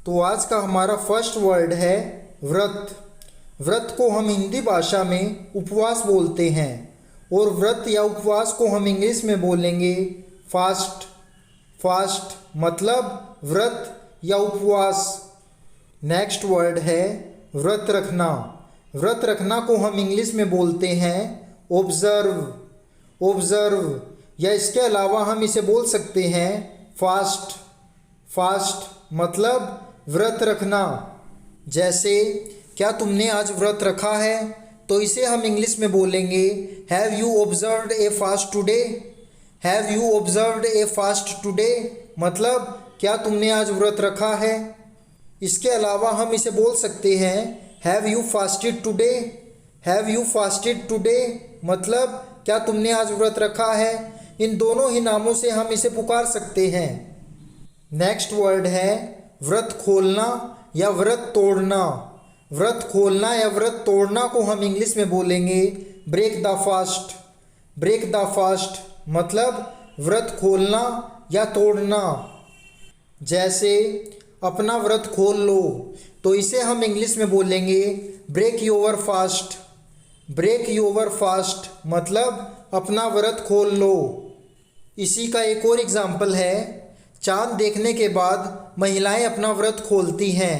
तो आज का हमारा फर्स्ट वर्ड है व्रत। व्रत को हम हिंदी भाषा में उपवास बोलते हैं और व्रत या उपवास को हम इंग्लिश में बोलेंगे फास्ट। फास्ट मतलब व्रत या उपवास। नेक्स्ट वर्ड है व्रत रखना। व्रत रखना को हम इंग्लिश में बोलते हैं ऑब्जर्व। ऑब्जर्व या इसके अलावा हम इसे बोल सकते हैं फास्ट। फास्ट मतलब व्रत रखना। जैसे क्या तुमने आज व्रत रखा है, तो इसे हम इंग्लिश में बोलेंगे have you observed A fast today. Have you observed A fast today मतलब क्या तुमने आज व्रत रखा है। इसके अलावा हम इसे बोल सकते हैं have you fasted today. Have you fasted today मतलब क्या तुमने आज व्रत रखा है। इन दोनों ही नामों से हम इसे पुकार सकते हैं। नेक्स्ट वर्ड है व्रत खोलना या व्रत तोड़ना। व्रत खोलना या व्रत तोड़ना को हम इंग्लिश में बोलेंगे break the fast. Break the fast मतलब व्रत खोलना या तोड़ना। जैसे अपना व्रत खोल लो, तो इसे हम इंग्लिश में बोलेंगे break your fast. Break your fast मतलब अपना व्रत खोल लो। इसी का एक और एग्जाम्पल है चांद देखने के बाद महिलाएं अपना व्रत खोलती हैं,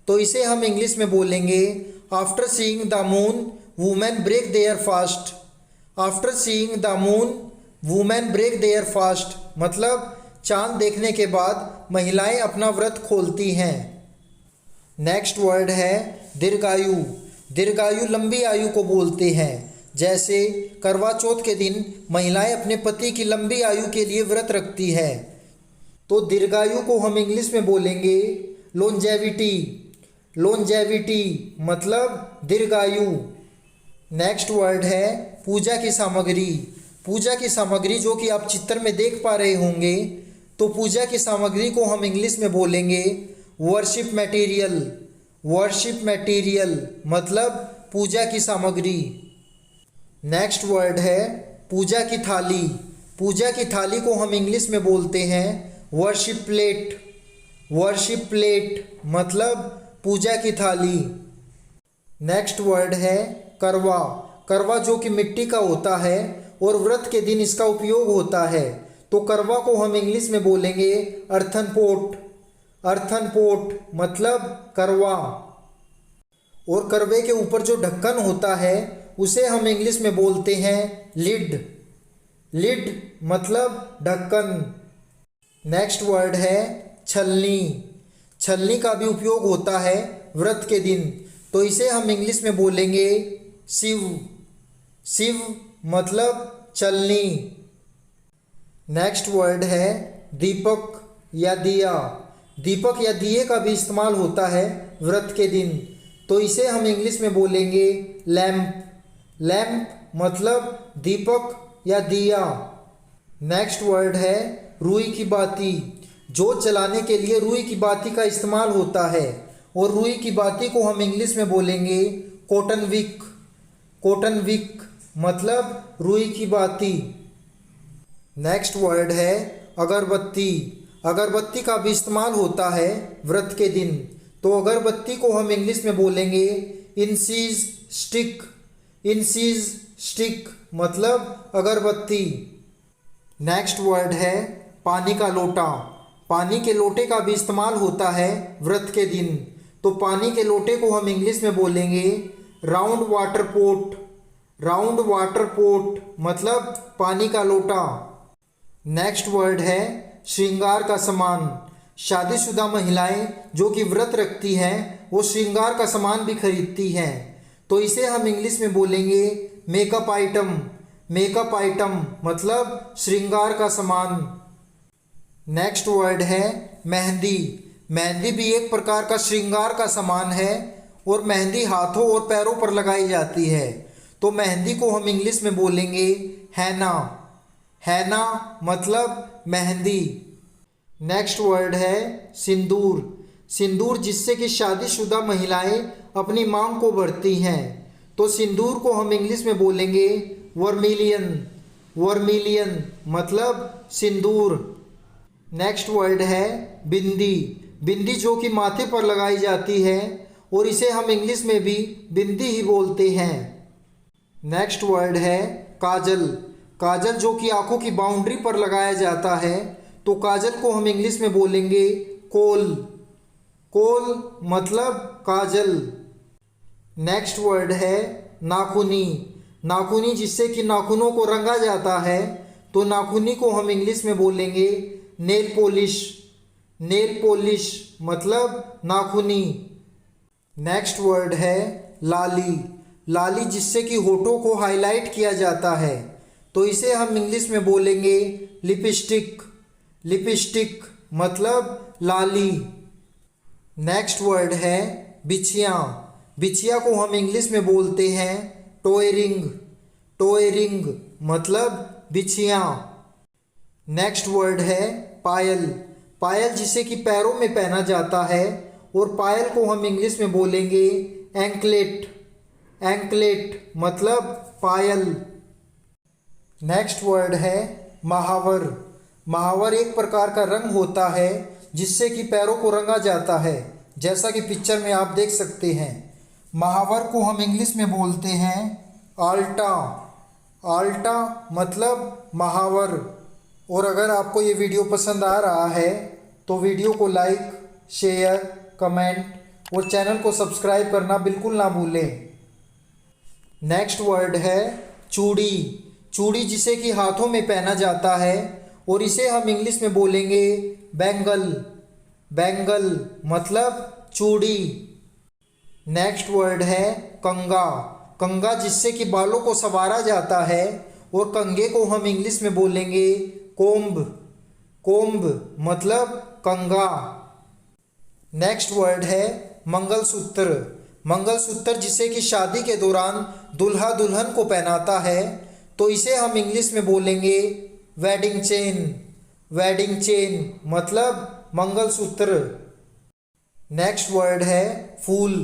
तो इसे हम इंग्लिश में बोलेंगे after seeing the moon women break their fast. After seeing the moon women break their fast मतलब चांद देखने के बाद महिलाएं अपना व्रत खोलती हैं। नेक्स्ट वर्ड है दीर्घायु। दीर्घायु लंबी आयु को बोलते हैं। जैसे करवा चौथ के दिन महिलाएं अपने पति की लंबी आयु के लिए व्रत रखती है, तो दीर्घायु को हम इंग्लिश में बोलेंगे लोंजेविटी। लोंजेविटी मतलब दीर्घायु। नेक्स्ट वर्ड है पूजा की सामग्री। पूजा की सामग्री जो कि आप चित्र में देख पा रहे होंगे, तो पूजा की सामग्री को हम इंग्लिश में बोलेंगे वर्शिप मटेरियल। वर्शिप मटेरियल मतलब पूजा की सामग्री। नेक्स्ट वर्ड है पूजा की थाली। पूजा की थाली को हम इंग्लिश में बोलते हैं वर्शिप प्लेट। वर्शिप प्लेट मतलब पूजा की थाली। नेक्स्ट वर्ड है करवा। करवा जो कि मिट्टी का होता है और व्रत के दिन इसका उपयोग होता है, तो करवा को हम इंग्लिश में बोलेंगे अर्थन पोट। अर्थन पोट मतलब करवा। और करवे के ऊपर जो ढक्कन होता है उसे हम इंग्लिश में बोलते हैं लिड। लिड मतलब ढक्कन। नेक्स्ट वर्ड है छलनी। छलनी का भी उपयोग होता है व्रत के दिन, तो इसे हम इंग्लिश में बोलेंगे सिव। सिव मतलब छलनी। नेक्स्ट वर्ड है दीपक या दिया। दीपक या दिए का भी इस्तेमाल होता है व्रत के दिन, तो इसे हम इंग्लिश में बोलेंगे लैम्प। लैम्प मतलब दीपक या दिया। नेक्स्ट वर्ड है रुई की बाती। जोत जलाने के लिए रुई की बाती का इस्तेमाल होता है, और रुई की बाती को हम इंग्लिश में बोलेंगे कॉटन विक। कॉटन विक मतलब रुई की बाती। नेक्स्ट वर्ड है अगरबत्ती। अगरबत्ती का भी इस्तेमाल होता है व्रत के दिन, तो अगरबत्ती को हम इंग्लिश में बोलेंगे इंसीज स्टिक। इंसीज स्टिक मतलब अगरबत्ती। नेक्स्ट वर्ड है पानी का लोटा। पानी के लोटे का भी इस्तेमाल होता है व्रत के दिन, तो पानी के लोटे को हम इंग्लिश में बोलेंगे round water pot. Round water pot मतलब पानी का लोटा। नेक्स्ट वर्ड है श्रृंगार का सामान। शादीशुदा महिलाएं जो कि व्रत रखती हैं वो श्रृंगार का सामान भी खरीदती हैं, तो इसे हम इंग्लिश में बोलेंगे मेकअप आइटम। मेकअप आइटम मतलब श्रृंगार का सामान। नेक्स्ट वर्ड है मेहंदी। मेहंदी भी एक प्रकार का श्रृंगार का सामान है, और मेहंदी हाथों और पैरों पर लगाई जाती है, तो मेहंदी को हम इंग्लिश में बोलेंगे हैना। हैना मतलब मेहंदी। नेक्स्ट वर्ड है सिंदूर। सिंदूर जिससे कि शादीशुदा महिलाएं अपनी मांग को भरती हैं, तो सिंदूर को हम इंग्लिश में बोलेंगे वर्मिलियन। वर्मिलियन मतलब सिंदूर। नेक्स्ट वर्ड है बिंदी। बिंदी जो कि माथे पर लगाई जाती है और इसे हम इंग्लिश में भी बिंदी ही बोलते हैं। नेक्स्ट वर्ड है काजल। काजल जो कि आंखों की बाउंड्री पर लगाया जाता है, तो काजल को हम इंग्लिश में बोलेंगे कोल। कोल मतलब काजल। नेक्स्ट वर्ड है नाखूनी। नाखूनी जिससे कि नाखूनों को रंगा जाता है, तो नाखूनी को हम इंग्लिश में बोलेंगे नेल पॉलिश। नेल पॉलिश मतलब नाखूनी। नेक्स्ट वर्ड है लाली। लाली जिससे कि होठों को हाईलाइट किया जाता है, तो इसे हम इंग्लिश में बोलेंगे लिपस्टिक। लिपस्टिक मतलब लाली। नेक्स्ट वर्ड है बिछिया। बिछिया को हम इंग्लिश में बोलते हैं टॉय रिंग। टॉय रिंग मतलब बिछिया। नेक्स्ट वर्ड है पायल। पायल जिसे कि पैरों में पहना जाता है, और पायल को हम इंग्लिश में बोलेंगे एंकलेट। एंकलेट मतलब पायल। नेक्स्ट वर्ड है महावर। महावर एक प्रकार का रंग होता है जिससे कि पैरों को रंगा जाता है, जैसा कि पिक्चर में आप देख सकते हैं। महावर को हम इंग्लिश में बोलते हैं आल्टा। आल्टा मतलब महावर। और अगर आपको ये वीडियो पसंद आ रहा है तो वीडियो को लाइक, शेयर, कमेंट और चैनल को सब्सक्राइब करना बिल्कुल ना भूलें। नेक्स्ट वर्ड है चूड़ी। चूड़ी जिसे कि हाथों में पहना जाता है, और इसे हम इंग्लिश में बोलेंगे बैंगल। बैंगल मतलब चूड़ी। नेक्स्ट वर्ड है कंगा। कंगा जिससे कि बालों को संवारा जाता है, और कंगे को हम इंग्लिश में बोलेंगे कोम्ब। कोम्ब मतलब कंगा। नेक्स्ट वर्ड है मंगलसूत्र। मंगलसूत्र जिसे कि शादी के दौरान दूल्हा दुल्हन को पहनाता है, तो इसे हम इंग्लिश में बोलेंगे वेडिंग चेन। वेडिंग चेन मतलब मंगलसूत्र। नेक्स्ट वर्ड है फूल।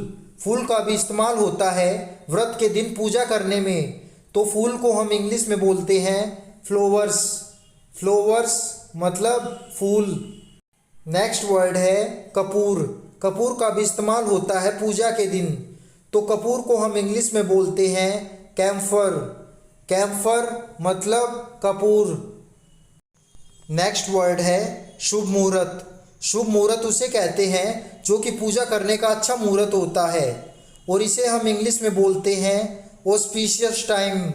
फूल का भी इस्तेमाल होता है व्रत के दिन पूजा करने में, तो फूल को हम इंग्लिश में बोलते हैं फ्लावर्स। फ्लावर्स मतलब फूल। नेक्स्ट वर्ड है कपूर। कपूर का भी इस्तेमाल होता है पूजा के दिन, तो कपूर को हम इंग्लिश में बोलते हैं कैम्फर। कैम्फर मतलब कपूर। नेक्स्ट वर्ड है शुभ मुहूर्त। शुभ मुहूर्त उसे कहते हैं जो कि पूजा करने का अच्छा मुहूर्त होता है, और इसे हम इंग्लिश में बोलते हैं ऑस्पिशियस टाइम।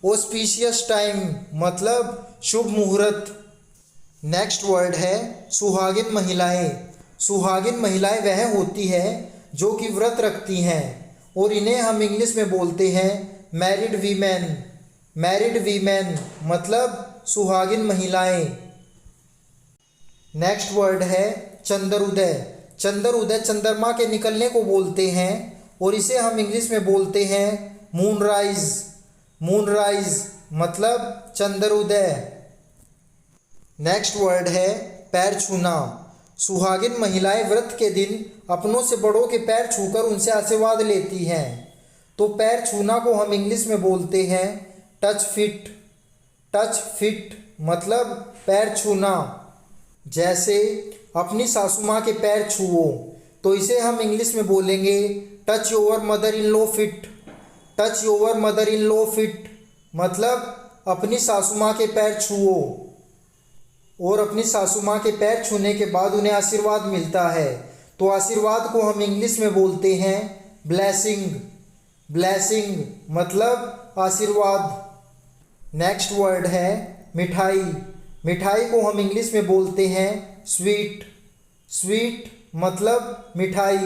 ऑस्पिशियस टाइम मतलब शुभ मुहूर्त। नेक्स्ट वर्ड है सुहागिन महिलाएं। सुहागिन महिलाएं वह होती है जो कि व्रत रखती हैं, और इन्हें हम इंग्लिश में बोलते हैं मैरिड वीमेन। मैरिड वीमेन मतलब सुहागिन महिलाएं। नेक्स्ट वर्ड है चंद्रोदय। चंद्रोदय चंद्रमा के निकलने को बोलते हैं, और इसे हम इंग्लिश में बोलते हैं मूनराइज। मूनराइज मतलब चंद्रोदय। नेक्स्ट वर्ड है पैर छूना। सुहागिन महिलाएं व्रत के दिन अपनों से बड़ों के पैर छूकर उनसे आशीर्वाद लेती हैं, तो पैर छूना को हम इंग्लिश में बोलते हैं टच फिट। टच फिट मतलब पैर छूना। जैसे अपनी सासू माँ के पैर छुओ, तो इसे हम इंग्लिश में बोलेंगे touch your mother in law fit. Touch your mother in law fit मतलब अपनी सासू माँ के पैर छुओ, और अपनी सासू माँ के पैर छूने के बाद उन्हें आशीर्वाद मिलता है, तो आशीर्वाद को हम इंग्लिश में बोलते हैं ब्लेसिंग। ब्लेसिंग मतलब आशीर्वाद। नेक्स्ट वर्ड है मिठाई। मिठाई को हम इंग्लिश में बोलते हैं स्वीट। स्वीट मतलब मिठाई।